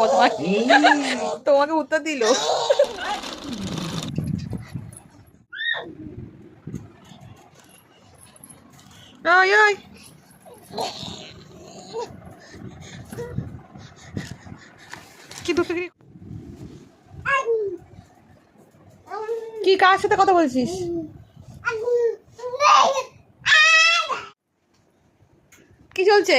বদমাশ, তোমাকে উত্তর দিল। ওই ওই কি দুষ্টুগিরি, কি কার সাথে কথা বলছিস? কি চলছে?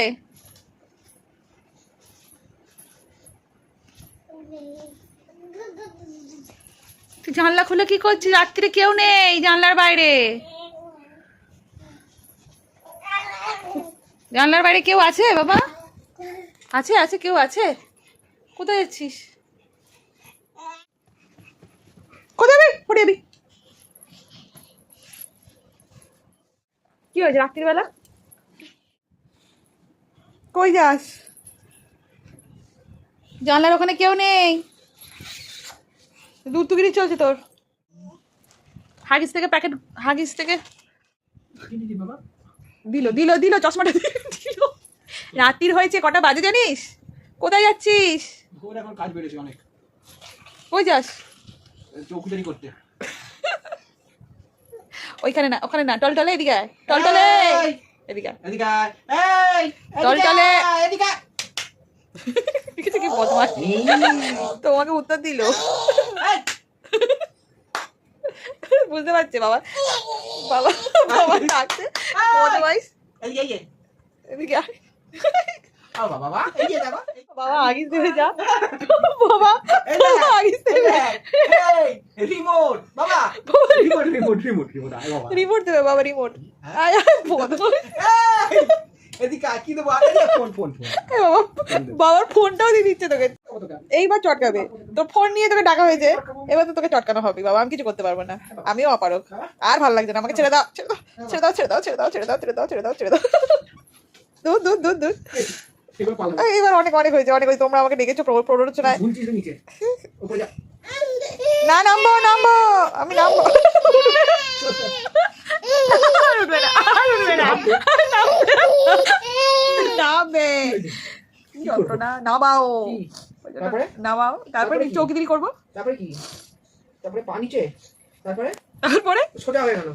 তুই জানলা খুলে কি করছিস? রাত্রিরে কেউ নেই জানলার বাইরে। জানলার বাইরে কেউ আছে বাবা? আছে আছে, কেউ আছে? কোথায় যাচ্ছিস? কোথায় যাবি? পড়ে যাবি। কি হয়েছে রাত্রিবেলা? কই যাস? জানলার ওখানে কেউ নেই, দুষ্টুগিরি চলছে তোর। হাগিস থেকে প্যাকেট, হাগিস থেকে দিল দিল দিল চশমাটা দিল। রাত্রির হয়েছে, কটা বাজে জানিস? কোথায় যাচ্ছিস? এখন কাজ বেড়েছে অনেক। কই যাস? চৌকিদারি করতে। ওইখানে না, ওখানে না, টলটলে এদিকে আয়, টলটলে এদিকে আয়, এদিকে আয়, এই টলটলে। এদিকে আয়। কিছু কি বদমাশ, তোমাকে উত্তর দিল। এই, বুঝতে পারছে বাবা, বাবা বাবা ডাকছে বদমাইশ। এদিকে এই যে। এদিকে আয়। বাবা বাবা এই যে দেখো। বাবা আগিস দেবে যা, বাবা আগিস দেবে। এই রিমোট বাবা, রিমোট রিমোট রিমোট রিমোট আয় বাবা। রিমোট দেবে বাবা, রিমোট। আয় আয় বদমাইশ। এই, এদিকে আয়, কি দেবো? এই যে ফোন ফোন ফোন। এই বাবা, বাবার ফোনটাও দিয়ে দিচ্ছে তোকে। এইবার চটকাবে, তোর ফোন নিয়ে তোকে ডাকা হয়েছে, এবার তো তোকে চটকানো হবে বাবা। আমি কিছু করতে পারবো না, আমিও অপারক। আর ভালো লাগছে না, আমাকে ছেড়ে দাও, ছেড়ে দাও, ছেড়ে দাও, ছেড়ে দাও, ছেড়ে দাও, ছেড়ে দাও, ছেড়ে দাও, ছেড়ে দাও, ছেড়ে দাও। দূর দূর দূর দূর। এবার পালাবো। এবার অনেক অনেক হয়েছে, অনেক হয়েছে। তোমরা আমাকে ডেকেছো প্ররোচনায়। ঝুলছিস তো নিচে, উপরে যা। না নামবো, নামবো, আমি নামবো। আর উঠবে না, আর উঠবে না, নামবে। কি যন্ত্রণা, নামাও। কি? তারপরে? নামাও, তারপরে চৌকিদিরি করবো। তারপরে কি? তারপরে পা নিচে, তারপরে তারপরে সোজা হয়ে গেল।